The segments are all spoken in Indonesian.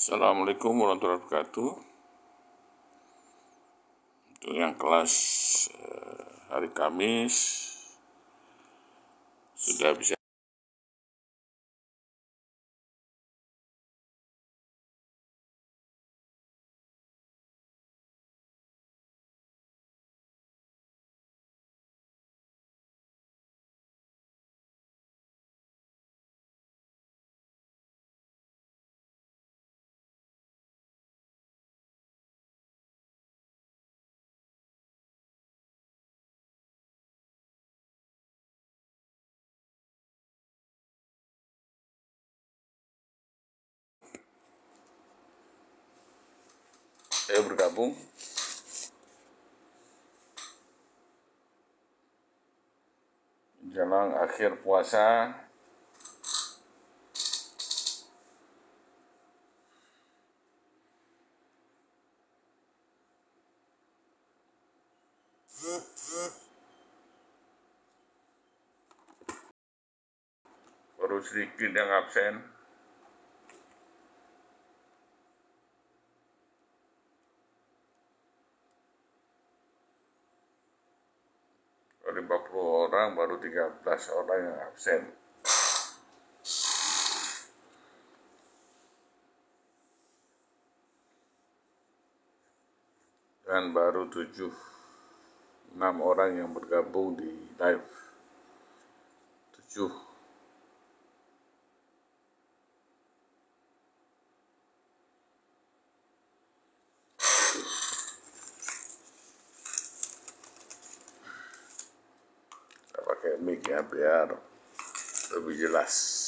Assalamualaikum warahmatullahi wabarakatuh. Untuk yang kelas hari Kamis sudah bisa bergabung menjelang akhir puasa. Baru sedikit yang absen. Dari 40 orang baru 13 orang yang absen. Dan baru 6 orang yang bergabung di live. 7. Saya pakai mic ya biar lebih jelas.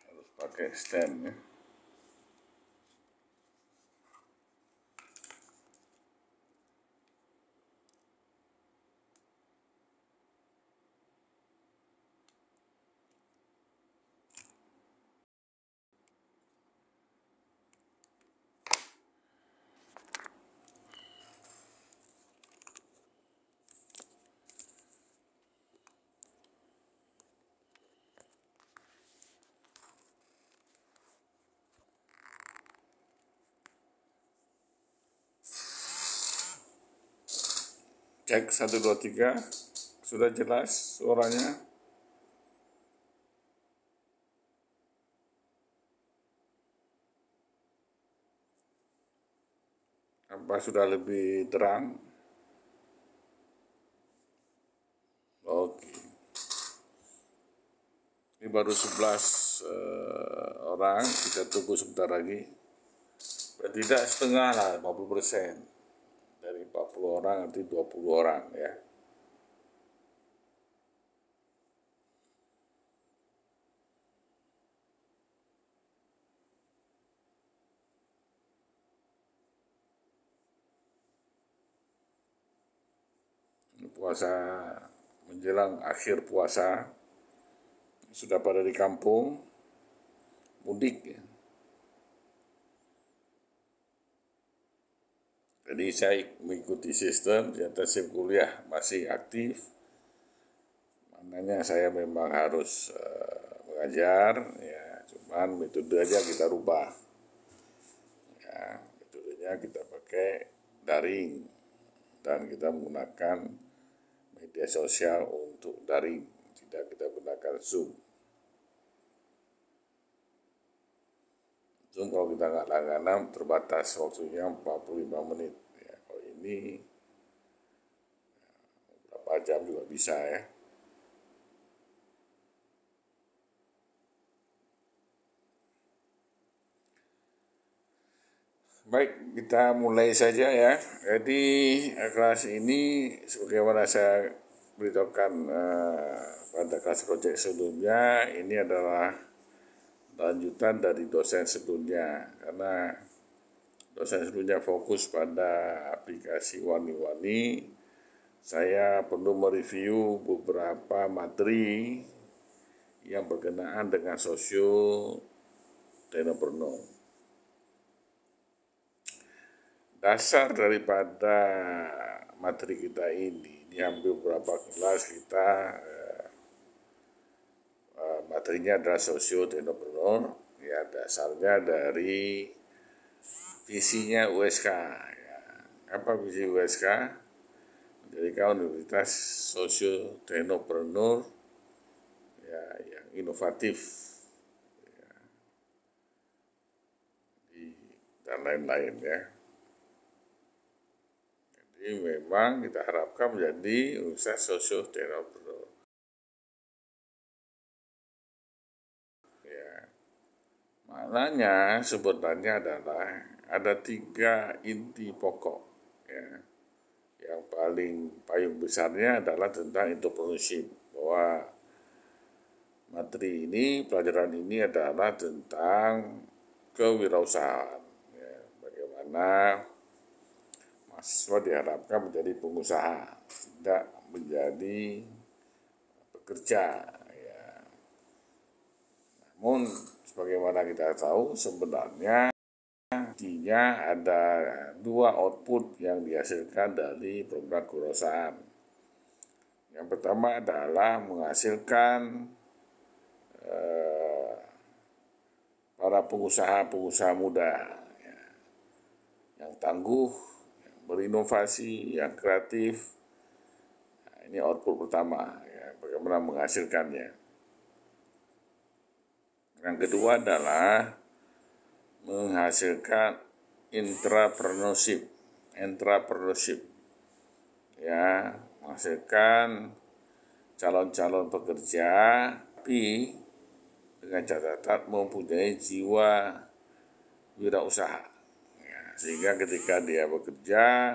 Harus pakai stand ya. Cek 1, 2, 3. Sudah jelas suaranya? Apa sudah lebih terang? Oke. Ini baru 11 orang, kita tunggu sebentar lagi. Tidak setengah lah, 50%. Dari 40 orang nanti 20 orang ya. Puasa menjelang akhir puasa, sudah pada di kampung, mudik ya. Jadi saya mengikuti sistem, ternyata SIM kuliah masih aktif. Makanya saya memang harus mengajar, ya, cuman metode aja kita rubah. Ya, metodenya kita pakai daring dan kita menggunakan media sosial untuk daring, tidak kita gunakan Zoom. Zoom kalau kita nggak langganan terbatas waktunya 45 menit. Ya, kalau ini berapa jam juga bisa ya. Baik, kita mulai saja ya. Jadi kelas ini sebagaimana saya beritahukan pada kelas proyek sebelumnya, ini adalah lanjutan dari dosen sebelumnya. Karena dosen sebelumnya fokus pada aplikasi warni-warni, saya perlu mereview beberapa materi yang berkenaan dengan sosio-teknopreneur. Dasar daripada materi kita ini diambil beberapa kelas kita, materinya adalah sosio-teknopreneur, ya dasarnya dari visinya USK. Ya. Apa visi USK? Menjadikan universitas sosio-teknopreneur ya, yang inovatif ya, dan lain-lain ya. Jadi memang kita harapkan menjadi universitas sosio-teknopreneur. Ya. Maknanya sebenarnya adalah ada 3 inti pokok. Ya. Yang paling payung besarnya adalah tentang entrepreneurship, bahwa materi ini, pelajaran ini adalah tentang kewirausahaan. Ya. Bagaimana mahasiswa diharapkan menjadi pengusaha, tidak menjadi pekerja. Ya. Namun, sebagaimana kita tahu, sebenarnya intinya ada 2 output yang dihasilkan dari program kewirausahaan. Yang pertama adalah menghasilkan para pengusaha-pengusaha muda ya, yang tangguh, yang berinovasi, yang kreatif. Nah, ini output pertama, ya, bagaimana menghasilkannya. Yang kedua adalah menghasilkan entrepreneurship, ya, menghasilkan calon-calon pekerja, tapi dengan catatan mempunyai jiwa wirausaha. Ya, sehingga ketika dia bekerja,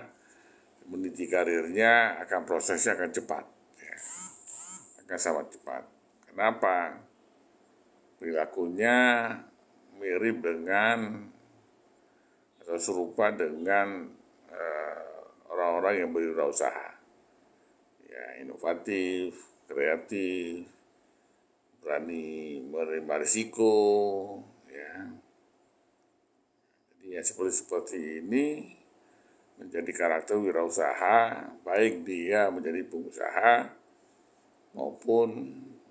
meniti karirnya, prosesnya akan cepat, ya, akan sangat cepat. Kenapa? Perilakunya mirip dengan atau serupa dengan orang-orang yang berwirausaha, ya, inovatif, kreatif, berani menerima risiko, ya. Jadi ya seperti ini menjadi karakter wirausaha, baik dia menjadi pengusaha maupun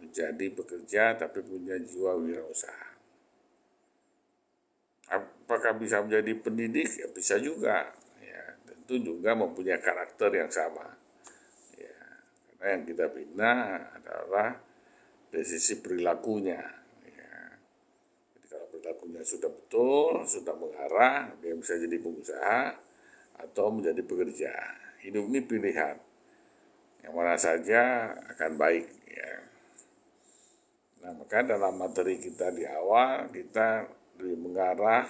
menjadi pekerja tapi punya jiwa wirausaha. Apakah bisa menjadi pendidik? Ya bisa juga. Ya, tentu juga mempunyai karakter yang sama. Ya, karena yang kita bina adalah dari sisi perilakunya. Ya. Jadi kalau perilakunya sudah betul, sudah mengarah, dia bisa jadi pengusaha atau menjadi pekerja. Hidup ini pilihan. Yang mana saja akan baik. Ya. Nah, maka dalam materi kita di awal, kita lebih mengarah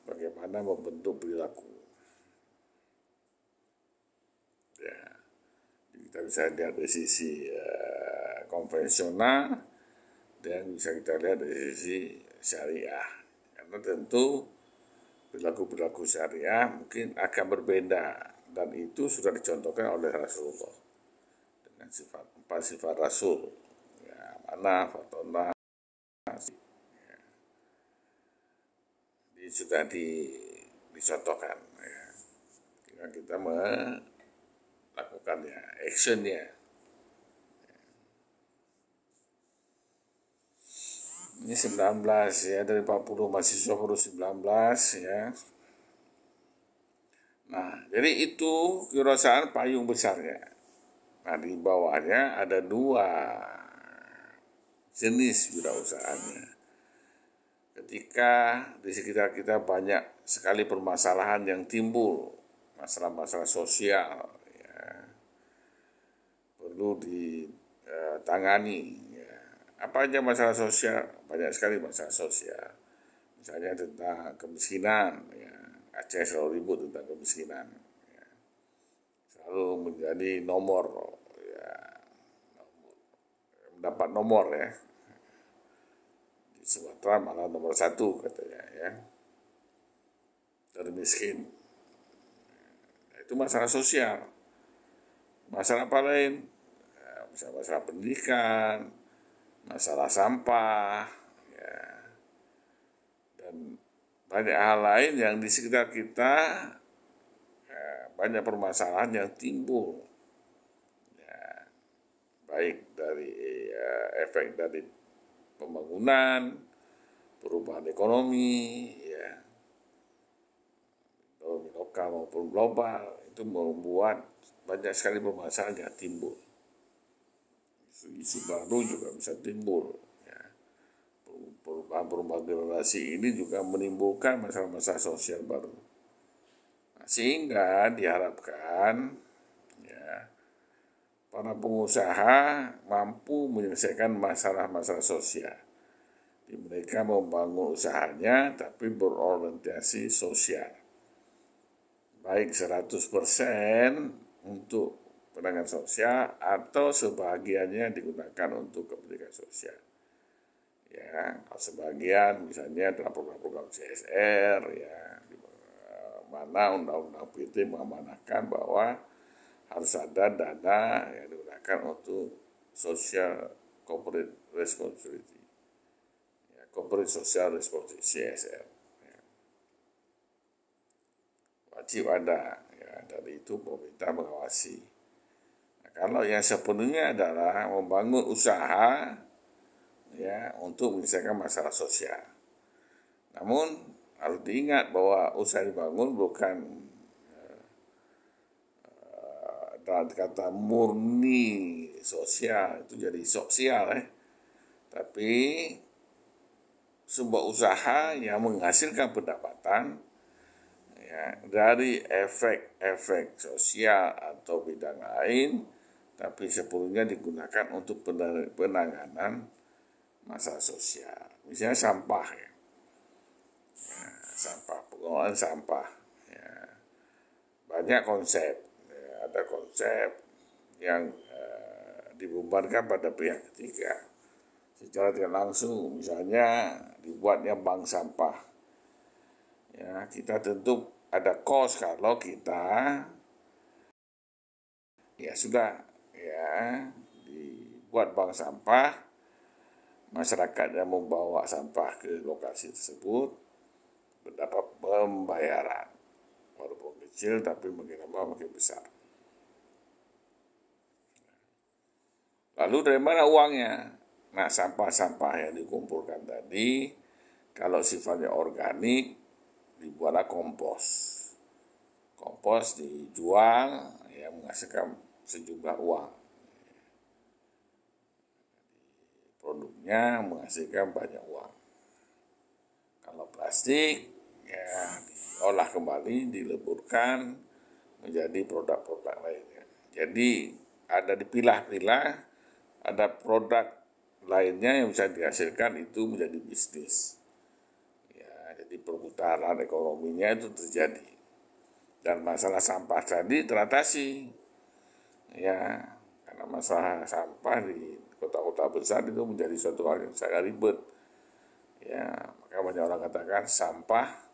bagaimana membentuk perilaku. Ya. Kita bisa lihat dari sisi konvensional dan bisa kita lihat dari sisi syariah. Karena tentu perilaku-perilaku syariah mungkin akan berbeda dan itu sudah dicontohkan oleh Rasulullah dengan empat sifat Rasul. Ya, mana, fatona, ya. Ini sudah dicontohkan. Ya. Kita melakukannya, actionnya. Ini 19 ya, dari 40 mahasiswa baru 19 ya. Nah, jadi itu kewirausahaan payung besarnya. Nah, di bawahnya ada 2 jenis wirausahaannya. Ketika di sekitar kita banyak sekali permasalahan yang timbul, masalah-masalah sosial, ya, perlu ditangani. Apa aja masalah sosial? Banyak sekali masalah sosial. Misalnya tentang kemiskinan, ya, Aceh selalu ribut tentang kemiskinan, ya. Selalu menjadi nomor, ya, mendapat nomor ya. Di Sumatera malah nomor 1 katanya ya, termiskin. Itu masalah sosial. Masalah apa lain? Ya, masalah pendidikan, masalah sampah, ya, dan banyak hal lain yang di sekitar kita, ya, banyak permasalahan yang timbul, ya, baik dari efek dari pembangunan, perubahan ekonomi, ya, ekonomi lokal maupun global, itu membuat banyak sekali permasalahan yang timbul. Isu baru juga bisa timbul. Ya. Perubahan generasi ini juga menimbulkan masalah-masalah sosial baru. Nah, sehingga diharapkan ya, para pengusaha mampu menyelesaikan masalah-masalah sosial. Mereka membangun usahanya tapi berorientasi sosial. Baik 100% untuk penanganan sosial atau sebagiannya digunakan untuk kepentingan sosial. Ya, sebagian misalnya dalam program-program CSR, ya, di mana undang-undang PT mengamanahkan bahwa harus ada dana yang digunakan untuk social corporate responsibility, ya, corporate social responsibility CSR. Ya. Wajib ada, ya, dari itu pemerintah mengawasi. Kalau yang sepenuhnya adalah membangun usaha ya untuk menyelesaikan masalah sosial. Namun harus diingat bahwa usaha dibangun bukan dalam kata murni sosial, itu jadi sosial ya. Tapi sebuah usaha yang menghasilkan pendapatan ya, dari efek-efek sosial atau bidang lain, tapi sepenuhnya digunakan untuk penanganan masalah sosial. Misalnya sampah ya, sampah, pengelolaan sampah. Ya. Banyak konsep, ya, ada konsep yang dibebankan pada pihak ketiga. Secara tidak langsung, misalnya dibuatnya bank sampah. Ya, kita tentu ada kos kalau kita ya sudah ya dibuat bank sampah, masyarakat yang membawa sampah ke lokasi tersebut mendapat pembayaran walaupun kecil tapi makin lama makin besar. Lalu dari mana uangnya? Nah, sampah-sampah yang dikumpulkan tadi kalau sifatnya organik dibuatlah kompos. Kompos dijual ya menghasilkan sejumlah uang. Produknya menghasilkan banyak uang. Kalau plastik ya diolah kembali, dileburkan menjadi produk-produk lainnya. Jadi ada dipilah-pilah, ada produk lainnya yang bisa dihasilkan itu menjadi bisnis. Ya, jadi perputaran ekonominya itu terjadi. Dan masalah sampah tadi teratasi. Ya, karena masalah sampah di kota-kota besar itu menjadi suatu hal yang sangat ribet. Ya, maka banyak orang katakan sampah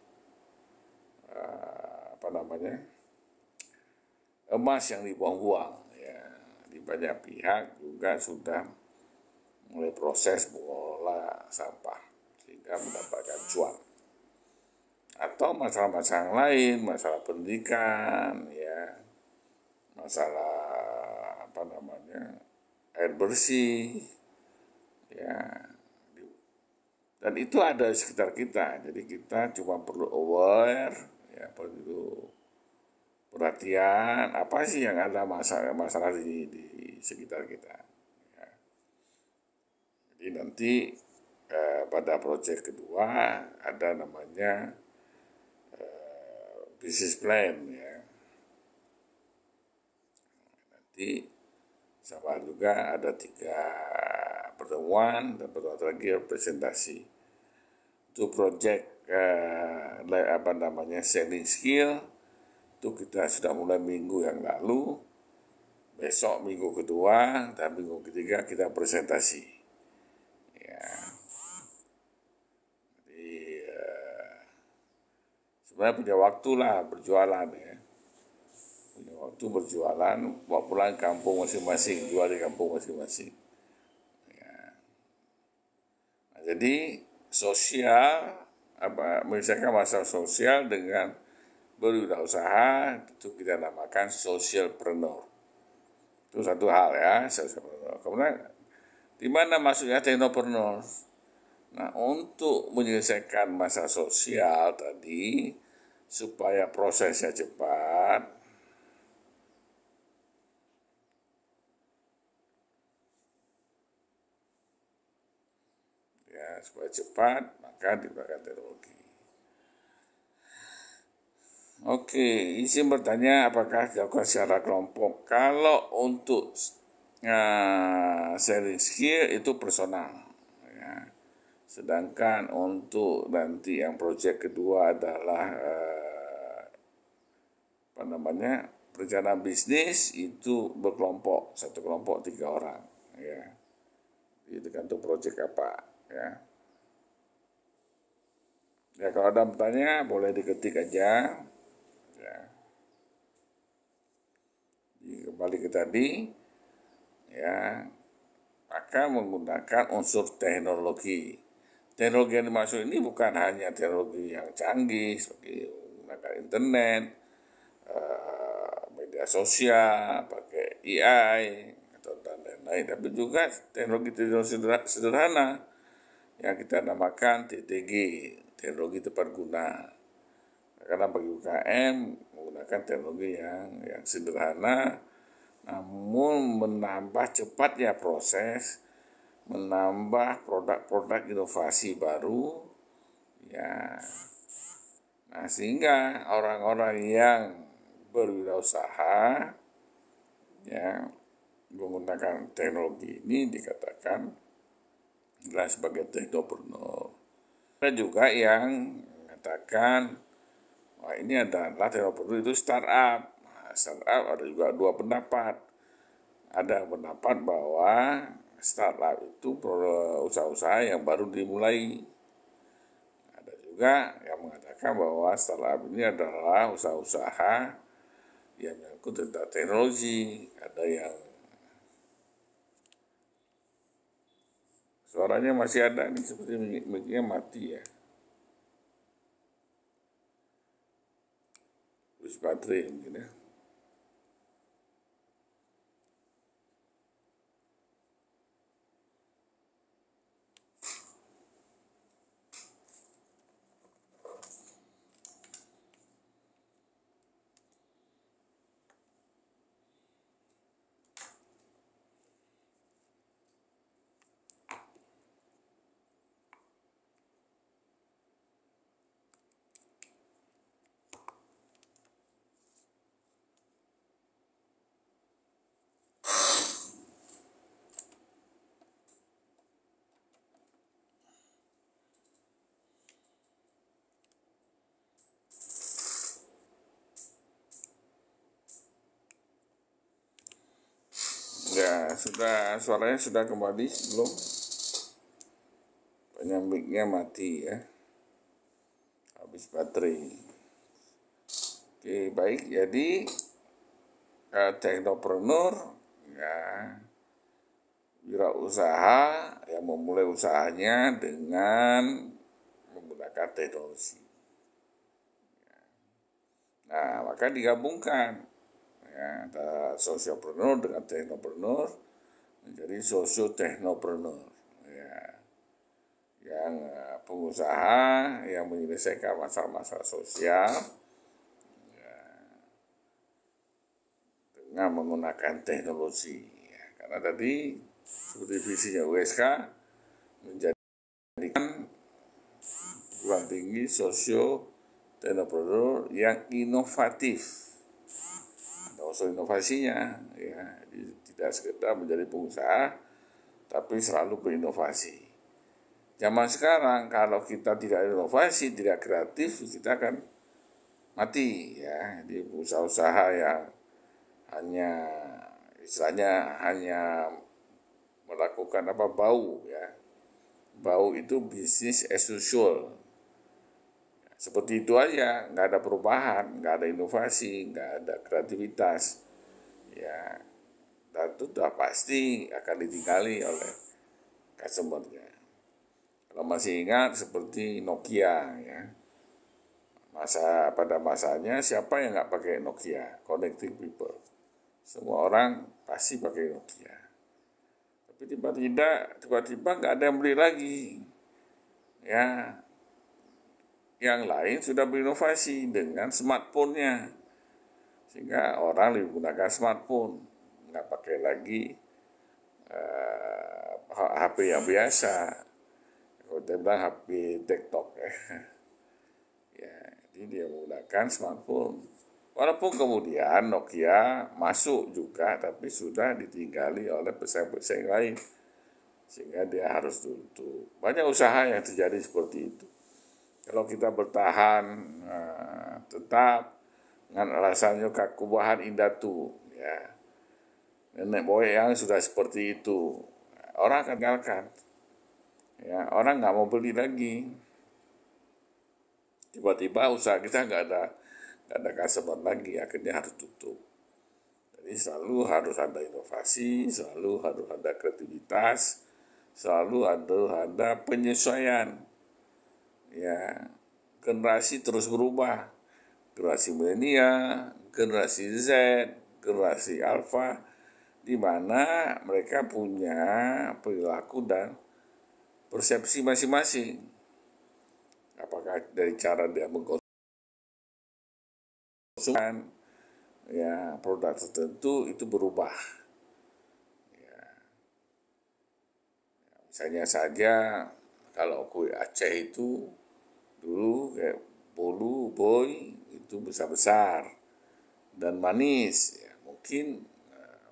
emas yang dibuang-buang. Ya, di banyak pihak juga sudah mulai proses mengelola sampah sehingga mendapatkan cuan. Atau masalah-masalah lain, masalah pendidikan, ya, masalah air bersih, ya, dan itu ada di sekitar kita. Jadi kita cuma perlu aware, ya, perlu perhatian apa sih yang ada masalah di sekitar kita. Ya. Jadi nanti pada proyek kedua ada namanya business plan, ya. Nanti sama juga ada 3 pertemuan dan pertemuan terakhir presentasi. Untuk proyek sharing skill itu kita sudah mulai minggu yang lalu. Besok minggu kedua dan minggu ketiga kita presentasi. Ya. Jadi sebenarnya punya waktu lah berjualan ya. Punya waktu berjualan, bawa pulang kampung masing-masing, jual di kampung masing-masing. Ya. Nah, jadi sosial menyelesaikan masalah sosial dengan berwirausaha itu kita namakan socialpreneur. Itu satu hal ya, socialpreneur. Kemudian di mana masuknya technopreneur? Nah, untuk menyelesaikan masalah sosial tadi supaya prosesnya cepat, maka digunakan teknologi. Oke, izin bertanya apakah dilakukan secara kelompok? Kalau untuk sharing skill itu personal, ya. Sedangkan untuk nanti yang proyek kedua adalah perencanaan bisnis itu berkelompok, satu kelompok 3 orang, ya. Itu tergantung proyek apa, ya. Ya kalau ada bertanya boleh diketik aja. Ya. Kembali ke tadi, ya, maka menggunakan unsur teknologi. Teknologi yang dimaksud ini bukan hanya teknologi yang canggih seperti menggunakan internet, media sosial, pakai AI atau dan lain-lain, tapi juga teknologi sederhana yang kita namakan TTG, teknologi tepat guna. Karena bagi UKM menggunakan teknologi yang sederhana, namun menambah cepatnya proses, menambah produk-produk inovasi baru, ya. Nah, sehingga orang-orang yang berwirausaha, ya, menggunakan teknologi ini dikatakan adalah sebagai technopreneur. Ada juga yang mengatakan wah, ini adalah teknopreneur itu startup. Nah, startup ada juga dua pendapat. Ada pendapat bahwa startup itu usaha-usaha yang baru dimulai. Ada juga yang mengatakan bahwa startup ini adalah usaha-usaha yang menyangkut tentang teknologi. Ada yang suaranya masih ada nih, seperti mic-nya mati ya. Baterai mungkin ya. Ya, suaranya sudah kembali belum? Mic-nya mati ya. Habis baterai. Oke, baik. Jadi teknopreneur ya wirausaha yang memulai usahanya dengan menggunakan teknologi. Nah, maka digabungkan ya, antara socialpreneur dengan technopreneur menjadi socio-technopreneur, ya, yang pengusaha yang menyelesaikan masalah-masalah sosial ya, dengan menggunakan teknologi. Ya, karena tadi seperti visinya USK menjadikan perguruan tinggi socio-technopreneur yang inovatif. Unsur inovasinya ya, tidak sekedar menjadi pengusaha tapi selalu berinovasi. Zaman sekarang kalau kita tidak inovasi, tidak kreatif, kita akan mati ya. Di usaha-usaha yang hanya istilahnya hanya melakukan bau ya. Bau itu bisnis as usual. Seperti itu aja, nggak ada perubahan, nggak ada inovasi, nggak ada kreativitas. Ya, dan itu sudah pasti akan ditinggali oleh customer-nya. Kalau masih ingat seperti Nokia ya, pada masanya siapa yang nggak pakai Nokia, connecting people, semua orang pasti pakai Nokia. Tapi tiba-tiba nggak ada yang beli lagi, ya. Yang lain sudah berinovasi dengan smartphone-nya, sehingga orang lebih menggunakan smartphone, nggak pakai lagi HP yang biasa. Kalau dia bilang HP TikTok ya. Ya, jadi dia menggunakan smartphone. Walaupun kemudian Nokia masuk juga, tapi sudah ditinggali oleh pesaing-pesaing lain, sehingga dia harus tutup. Banyak usaha yang terjadi seperti itu. Kalau kita bertahan tetap dengan alasannya kakubahan indatu, ya nenek moyang sudah seperti itu, orang akan tinggalkan. Ya, orang nggak mau beli lagi. Tiba-tiba usaha kita nggak ada customer lagi, akhirnya harus tutup. Jadi selalu harus ada inovasi, selalu harus ada kreativitas, selalu ada penyesuaian. Ya, generasi terus berubah. Generasi milenial, generasi Z, generasi Alpha, di mana mereka punya perilaku dan persepsi masing-masing. Apakah dari cara dia mengkonsumsi ya produk tertentu itu berubah. Ya. Misalnya saja kalau kue Aceh itu dulu kayak bolu boy itu besar-besar dan manis. Ya, mungkin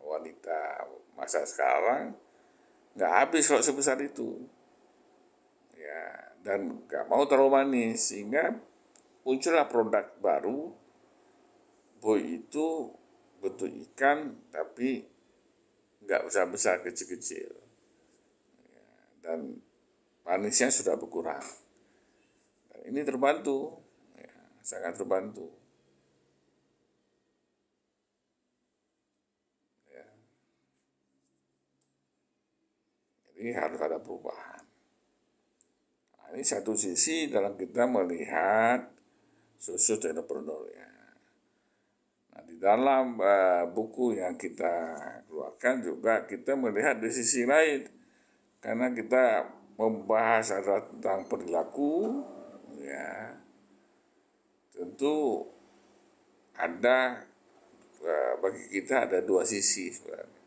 wanita masa sekarang nggak habis kalau sebesar itu. Ya, dan nggak mau terlalu manis, sehingga muncullah produk baru. Boy itu bentuk ikan tapi nggak besar-besar, kecil-kecil. Ya, dan manisnya sudah berkurang. Dan ini terbantu, ya, sangat terbantu. Ya. Jadi harus ada perubahan. Nah, ini satu sisi dalam kita melihat social entrepreneur ya. Nah, di dalam buku yang kita keluarkan juga kita melihat di sisi lain, karena kita membahas adalah tentang perilaku, ya tentu ada bagi kita ada dua sisi sebenarnya.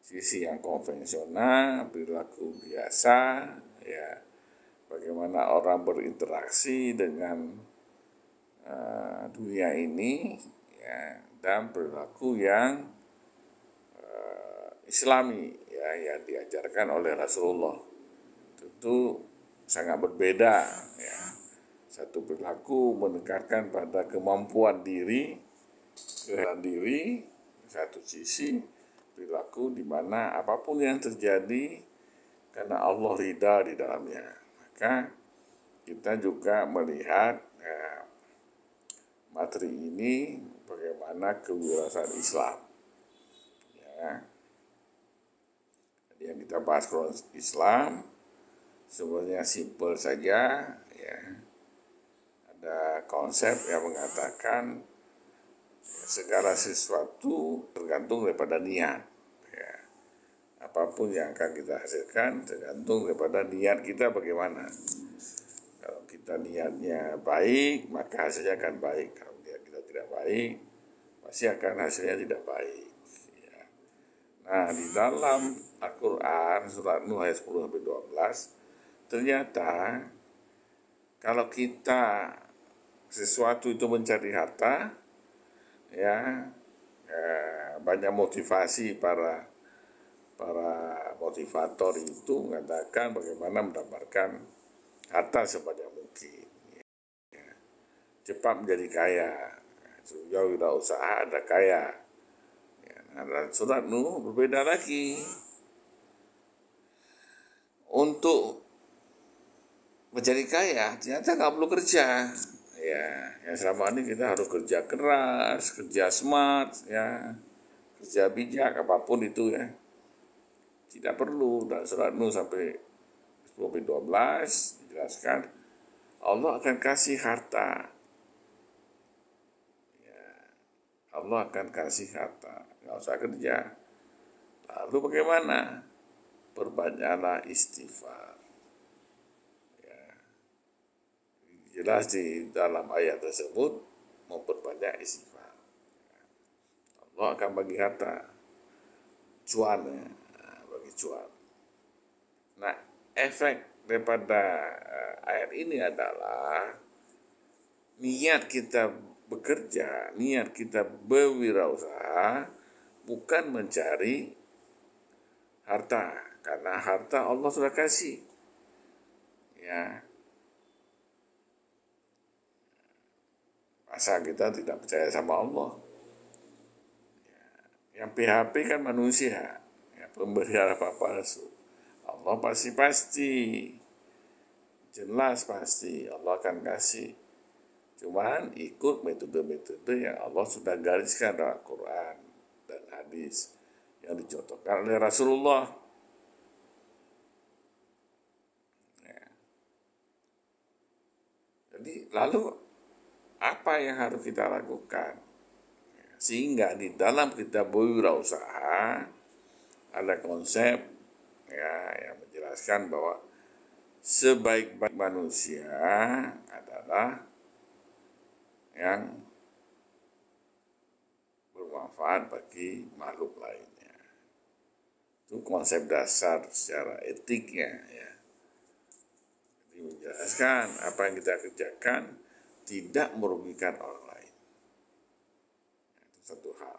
Sisi yang konvensional, perilaku biasa, ya bagaimana orang berinteraksi dengan dunia ini, ya, dan perilaku yang Islami ya yang diajarkan oleh Rasulullah. Tentu sangat berbeda ya. Satu perilaku menekankan pada kemampuan diri, satu sisi perilaku di mana apapun yang terjadi karena Allah ridha di dalamnya. Maka kita juga melihat materi ini bagaimana kewirausahaan Islam. Ya. Jadi yang kita bahas kalau Islam sebenarnya simpel saja, ya. Ada konsep yang mengatakan segala sesuatu tergantung daripada niat. Ya. Apapun yang akan kita hasilkan tergantung daripada niat kita bagaimana. Kalau kita niatnya baik, maka hasilnya akan baik. Kalau niat kita tidak baik, pasti akan hasilnya tidak baik. Ya. Nah, di dalam Al-Quran, surat Nuh ayat 10-12, ternyata kalau kita sesuatu itu mencari harta, ya banyak motivasi para para motivator itu mengatakan bagaimana mendapatkan harta sebanyak mungkin, cepat menjadi kaya, sehingga wirausaha ada kaya. Dan surat Nuh berbeda lagi. Untuk menjadi kaya ternyata nggak perlu kerja. Ya, yang selama ini kita harus kerja keras, kerja smart, ya, kerja bijak, apapun itu ya. Tidak perlu. Dan surat Nuh sampai 10-12 dijelaskan Allah akan kasih harta. Ya, Allah akan kasih harta. Nggak usah kerja. Lalu bagaimana? Perbanyaklah istighfar. Ya. Jelas di dalam ayat tersebut memperbanyak istighfar. Allah akan bagi harta, cuan ya, bagi cuan. Nah, efek daripada ayat ini adalah niat kita bekerja, niat kita berwirausaha bukan mencari harta, karena harta Allah sudah kasih. Ya. Masa kita tidak percaya sama Allah? Ya. Yang PHP kan manusia, ya, pemberi apa palsu. Allah pasti, jelas pasti Allah akan kasih. Cuman ikut metode-metode yang Allah sudah gariskan dalam Quran dan hadis yang dicontohkan oleh Rasulullah. Ya. Jadi lalu apa yang harus kita lakukan? Sehingga di dalam kita berwirausaha ada konsep ya yang menjelaskan bahwa sebaik-baik manusia adalah yang bermanfaat bagi makhluk lainnya. Itu konsep dasar secara etiknya ya. Jadi menjelaskan apa yang kita kerjakan tidak merugikan orang lain. Itu satu hal.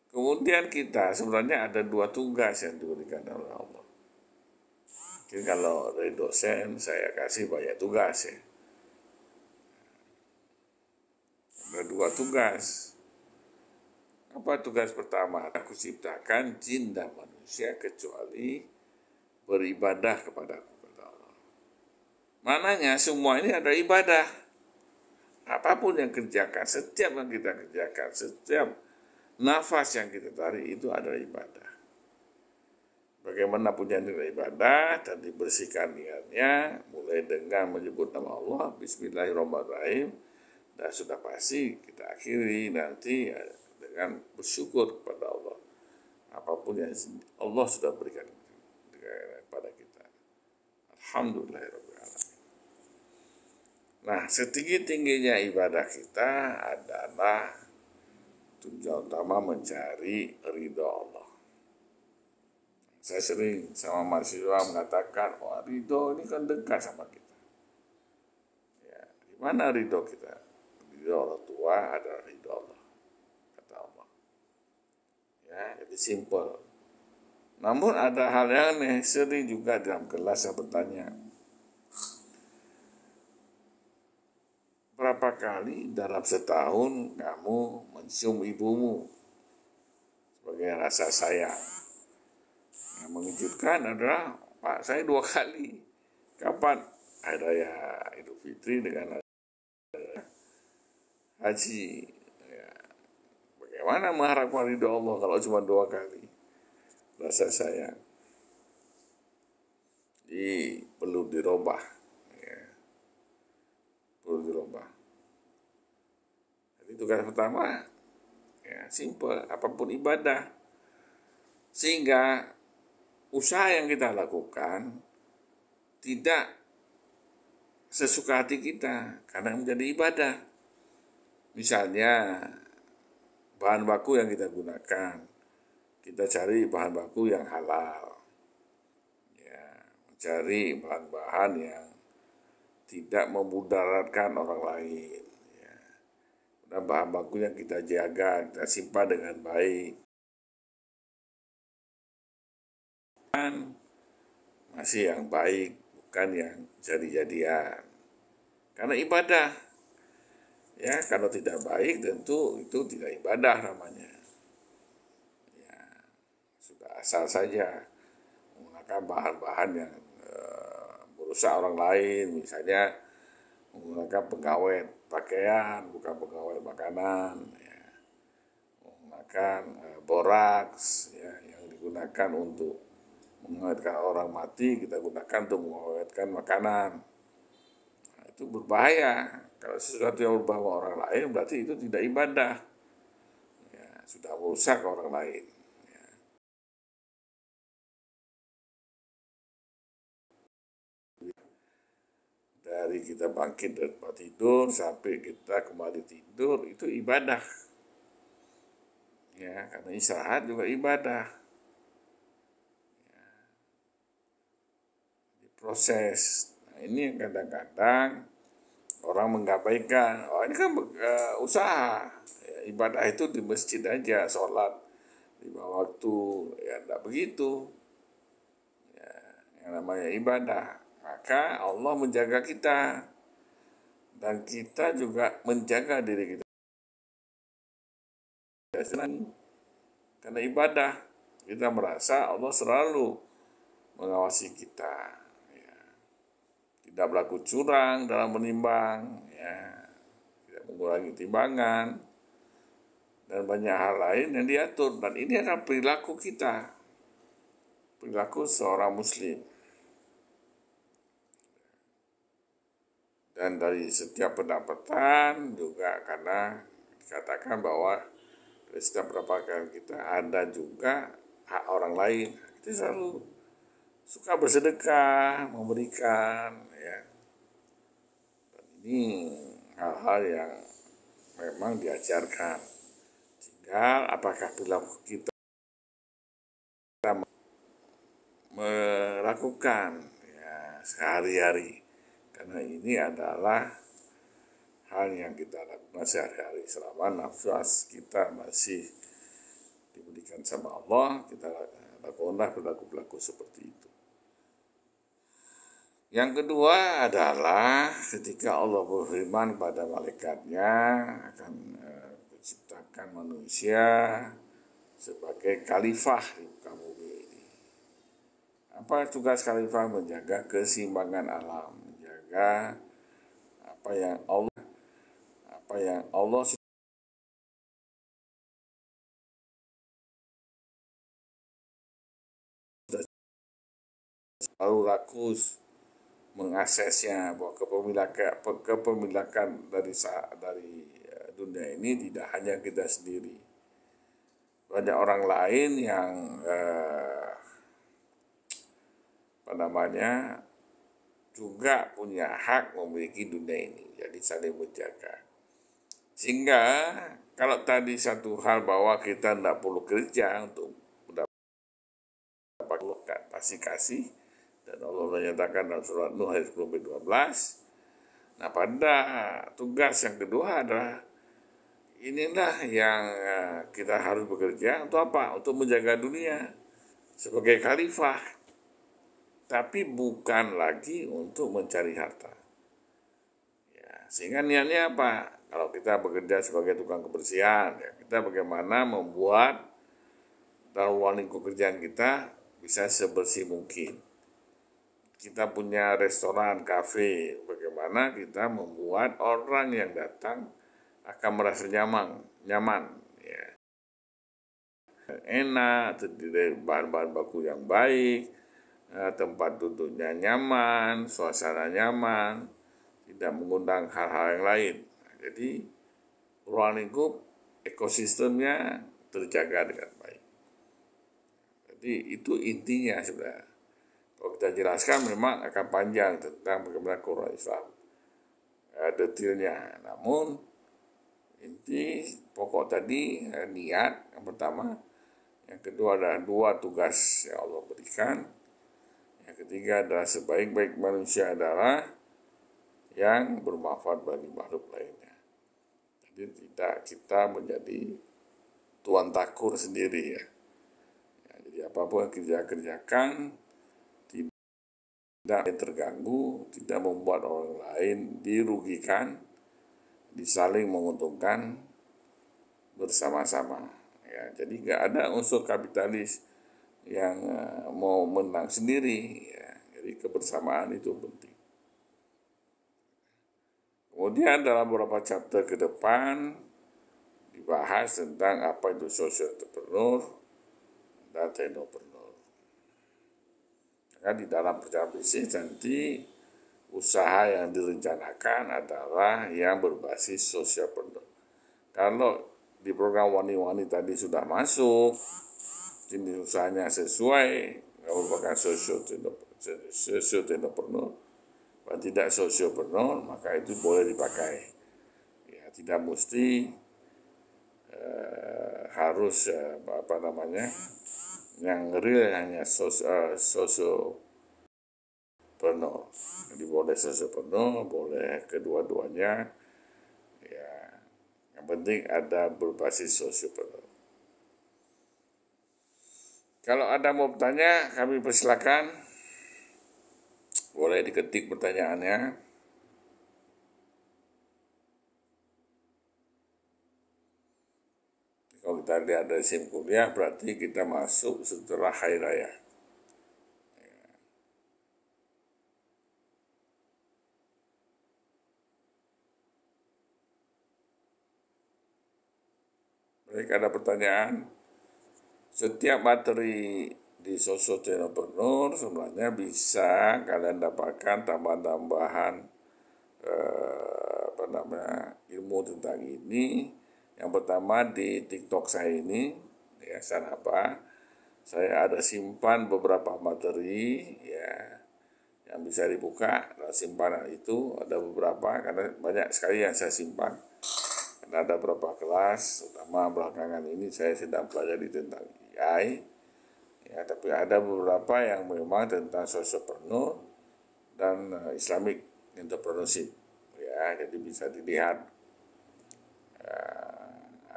Kemudian kita sebenarnya ada dua tugas yang diberikan oleh Allah. Jadi kalau dari dosen saya kasih banyak tugas ya. Ada dua tugas. Apa tugas pertama? Aku ciptakan jin dan manusia kecuali beribadah kepada Allah. Mananya semua ini ada ibadah. Apapun yang kerjakan, setiap yang kita kerjakan, setiap nafas yang kita tarik itu adalah ibadah. Bagaimana punya nilai ibadah dan dibersihkan niatnya, mulai dengan menyebut nama Allah, Bismillahirrahmanirrahim, dan sudah pasti kita akhiri nanti ya, dengan bersyukur kepada Allah. Apapun yang Allah sudah berikan kepada kita. Alhamdulillahirrahmanirrahim. Nah, setinggi-tingginya ibadah kita adalah tujuan utama mencari ridho Allah. Saya sering sama mahasiswa mengatakan, wah ridho ini kan dekat sama kita. Ya, di mana ridho kita? Ridho orang tua adalah ridho Allah, kata Allah. Ya, jadi simple. Namun ada hal yang aneh, sering juga dalam kelas saya bertanya, berapa kali dalam setahun kamu mencium ibumu sebagai rasa sayang? Yang mengejutkan adalah, Pak, saya 2 kali. Kapan? Hari Raya Idul Fitri dengan haji. Ya. Bagaimana mengharapkan ridho Allah kalau cuma 2 kali rasa sayang? Jadi perlu dirubah. Ya. Perlu dirubah. Jadi tugas pertama, ya simple, apapun ibadah. Sehingga usaha yang kita lakukan tidak sesuka hati kita karena menjadi ibadah. Misalnya bahan baku yang kita gunakan, kita cari bahan baku yang halal, ya, mencari bahan-bahan yang tidak memudaratkan orang lain, ya. Dan bahan baku yang kita jaga, kita simpan dengan baik. masih yang baik, bukan yang jadi-jadian. Karena ibadah, ya kalau tidak baik tentu itu tidak ibadah namanya. Ya, sudah asal saja menggunakan bahan-bahan yang merusak orang lain, misalnya menggunakan pengawet pakaian, bukan pengawet makanan, ya. Menggunakan boraks, ya, yang digunakan untuk mengawetkan orang mati, kita gunakan untuk mengawetkan makanan. Nah, itu berbahaya. Kalau sesuatu yang berbahaya orang lain berarti itu tidak ibadah, ya, sudah merusak orang lain. Dari kita bangkit dari tempat tidur sampai kita kembali tidur itu ibadah, ya, karena istirahat juga ibadah. Proses. Nah, ini yang kadang-kadang orang menggabaikan, oh ini kan usaha, ya, ibadah itu di masjid aja, sholat lima waktu, ya tidak begitu, ya, yang namanya ibadah. Maka Allah menjaga kita dan kita juga menjaga diri kita karena ibadah kita merasa Allah selalu mengawasi kita, ya. Tidak berlaku curang dalam menimbang, ya, tidak mengurangi timbangan, dan banyak hal lain yang diatur. Dan ini adalah perilaku kita, perilaku seorang muslim. Dan dari setiap pendapatan juga karena dikatakan bahwa dari setiap pendapatan kita ada juga hak orang lain. Kita selalu suka bersedekah, memberikan, ya. Dan ini hal-hal yang memang diajarkan. Tinggal apakah perilaku kita melakukan, ya, sehari-hari. Karena ini adalah hal yang kita lakukan sehari-hari selama nafas kita masih diberikan sama Allah, kita lakukanlah perilaku-perilaku seperti itu. Yang kedua adalah ketika Allah berfirman pada malaikatnya akan menciptakan manusia sebagai khalifah di muka bumi ini. Apa tugas khalifah? Menjaga keseimbangan alam, menjaga apa yang Allah sudah selalu rakus mengaksesnya, bahwa kepemilikan dari dunia ini tidak hanya kita sendiri. Banyak orang lain yang juga punya hak memiliki dunia ini. Jadi saling menjaga. Sehingga kalau tadi satu hal bahwa kita tidak perlu kerja untuk mendapatkan pasti kasih, dan Allah menyatakan dalam surat Nuh ayat 10-12. Nah, pada tugas yang kedua adalah inilah yang kita harus bekerja untuk apa? Untuk menjaga dunia sebagai khalifah. Tapi bukan lagi untuk mencari harta. Ya, sehingga niatnya apa? Kalau kita bekerja sebagai tukang kebersihan, ya, kita bagaimana membuat dalam ruang lingkup kerjaan kita bisa sebersih mungkin. Kita punya restoran, kafe, bagaimana kita membuat orang yang datang akan merasa nyaman, ya. Enak, terdiri bahan-bahan baku yang baik, tempat duduknya nyaman, suasana nyaman, tidak mengundang hal-hal yang lain. Jadi ruang lingkup ekosistemnya terjaga dengan baik. Jadi itu intinya sudah. Kalau kita jelaskan memang akan panjang tentang bagaimana Quran Islam detailnya. Namun inti pokok tadi niat yang pertama, yang kedua adalah dua tugas yang Allah berikan, yang ketiga adalah sebaik-baik manusia adalah yang bermanfaat bagi makhluk lainnya. Jadi tidak kita menjadi tuan takur sendiri, ya. Jadi apapun yang kita kerjakan tidak terganggu, tidak membuat orang lain dirugikan, disaling menguntungkan bersama-sama. Ya, jadi nggak ada unsur kapitalis yang mau menang sendiri. Ya, jadi kebersamaan itu penting. Kemudian dalam beberapa chapter ke depan dibahas tentang apa itu social entrepreneur dan technopreneur. Karena di dalam perjalanan bisnis nanti usaha yang direncanakan adalah yang berbasis socialpreneur. Kalau di program Wani-Wani tadi sudah masuk, jenis usahanya sesuai, merupakan social entrepreneur, kalau tidak socialpreneur, maka itu boleh dipakai. Ya, tidak mesti harus yang real hanya socialpreneur. Jadi boleh socialpreneur, boleh kedua-duanya. Ya, yang penting ada berbasis socialpreneur. Kalau ada mau bertanya, kami persilakan. Boleh diketik pertanyaannya. Kalau kita lihat dari SIM kuliah, berarti kita masuk setelah Hari Raya. Baik, ada pertanyaan. Setiap materi di Social Entrepreneur sebenarnya bisa kalian dapatkan tambahan-tambahan ilmu tentang ini. Yang pertama di TikTok saya ini, ya saya ada simpan beberapa materi ya yang bisa dibuka. Nah, simpanan itu ada beberapa karena banyak sekali yang saya simpan. Karena ada beberapa kelas, terutama belakangan ini saya sedang pelajari tentang AI. Ya, tapi ada beberapa yang memang tentang socialpreneur dan Islamic entrepreneurship. Ya, jadi bisa dilihat.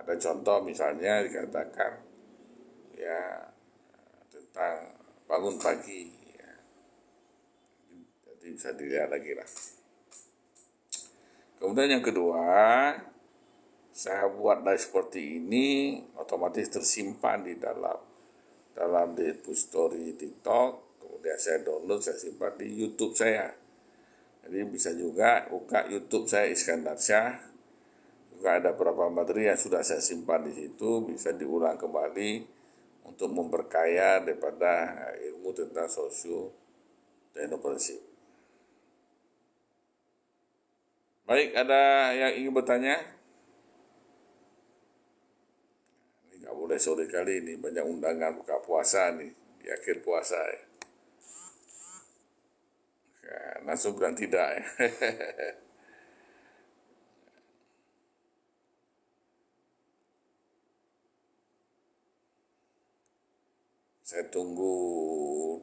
Ada contoh misalnya dikatakan ya tentang bangun pagi. Ya. Jadi bisa dilihat lagi lah. Kemudian yang kedua, saya buat live seperti ini otomatis tersimpan di dalam repository TikTok, kemudian saya download, saya simpan di YouTube saya. Jadi bisa juga buka YouTube saya Iskandar Syah. Juga ada beberapa materi yang sudah saya simpan di situ, bisa diulang kembali untuk memperkaya daripada ilmu tentang social entrepreneurship. Baik, ada yang ingin bertanya? Ini nggak boleh sore kali ini, banyak undangan buka puasa nih, di akhir puasa ya. Langsung bilang tidak ya. Saya tunggu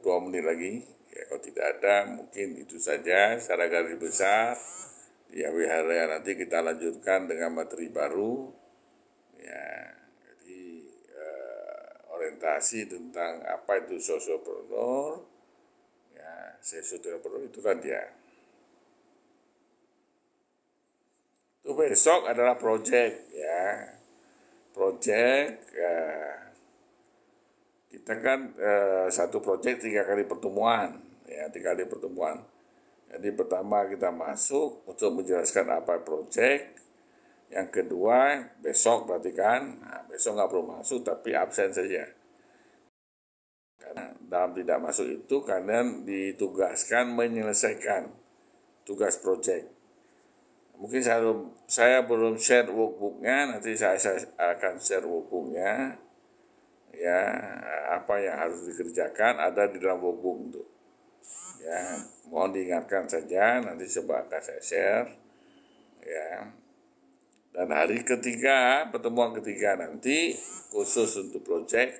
2 menit lagi. Ya, kalau tidak ada, mungkin itu saja secara garis besar. Di hari nanti kita lanjutkan dengan materi baru. Ya, jadi orientasi tentang apa itu socialpreneur. Ya, socialpreneur itu kan dia. Itu besok adalah project ya. Project kita kan satu proyek 3 kali pertemuan, ya 3 kali pertemuan. Jadi pertama kita masuk untuk menjelaskan apa proyek. Yang kedua besok berarti kan, besok nggak perlu masuk tapi absen saja. Karena dalam tidak masuk itu kalian ditugaskan menyelesaikan tugas proyek. Mungkin saya belum share workbooknya, nanti saya akan share workbooknya. Ya, apa yang harus dikerjakan ada di dalam workbook itu. Ya, mohon diingatkan saja, nanti coba akan saya share. Ya. Dan hari ketiga, pertemuan ketiga nanti khusus untuk proyek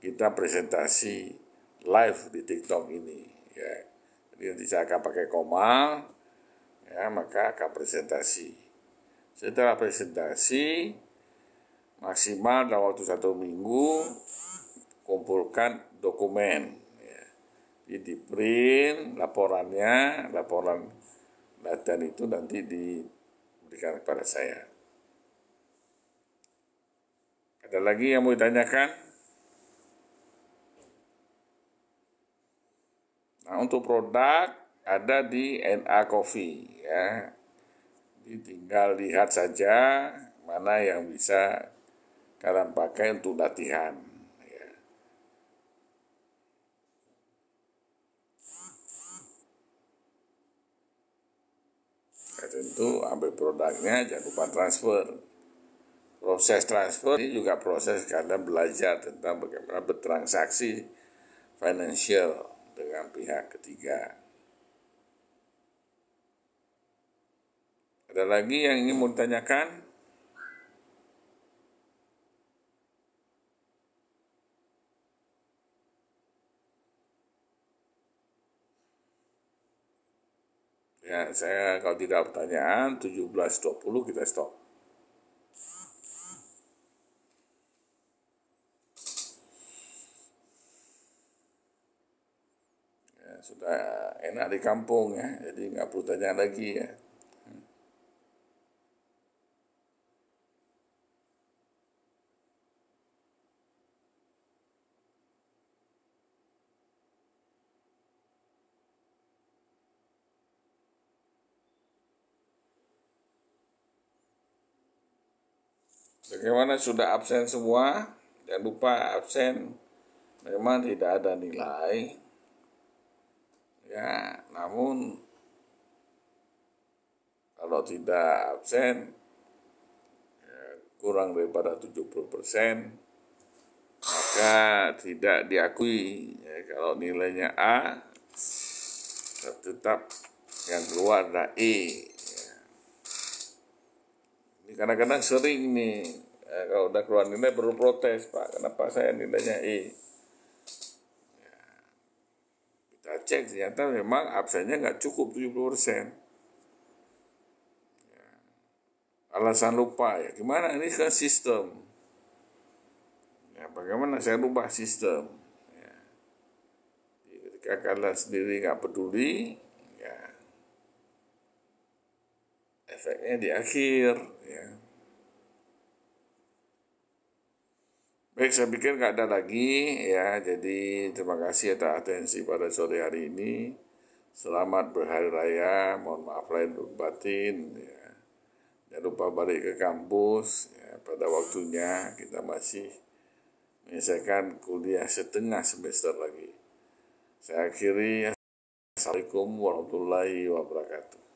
kita presentasi live di TikTok ini. Ya. Jadi nanti saya akan pakai Komal, ya maka akan presentasi. Setelah presentasi maksimal dalam waktu 1 minggu kumpulkan dokumen. Ya. Jadi di print laporan dan itu nanti diberikan kepada saya. Ada lagi yang mau ditanyakan? Nah, untuk produk ada di NA Coffee ya. Jadi tinggal lihat saja mana yang bisa kalian pakai untuk latihan. Ya. Ya, tentu ambil produknya, jangan lupa transfer. Proses transfer ini juga proses kalian belajar tentang bagaimana bertransaksi financial dengan pihak ketiga. Ada lagi yang ingin mau ditanyakan? Ya, saya kalau tidak pertanyaan 17.20 kita stop. Ya, sudah enak di kampung ya, jadi nggak perlu tanya lagi ya. Bagaimana sudah absen semua? Jangan lupa absen memang tidak ada nilai. Ya, namun kalau tidak absen kurang daripada 70%, maka tidak diakui. Ya, kalau nilainya A, tetap yang keluar adalah E. Ya. Ini kadang-kadang sering nih, kalau udah keluar nilai baru protes, Pak, kenapa saya nilainya E? Ya, kita cek ternyata memang absennya nggak cukup 70%. Ya. Alasan lupa, ya gimana, ini kan sistem. Ya, bagaimana saya rubah sistem? Ya. Ketika kalian sendiri nggak peduli, ya efeknya di akhir. Ya. Baik, saya pikir nggak ada lagi ya. Jadi terima kasih atas atensi pada sore hari ini. Selamat berhari raya. Mohon maaf lahir batin. Ya. Jangan lupa balik ke kampus. Ya, pada waktunya kita masih menyelesaikan kuliah setengah semester lagi. Saya akhiri. Assalamualaikum warahmatullahi wabarakatuh.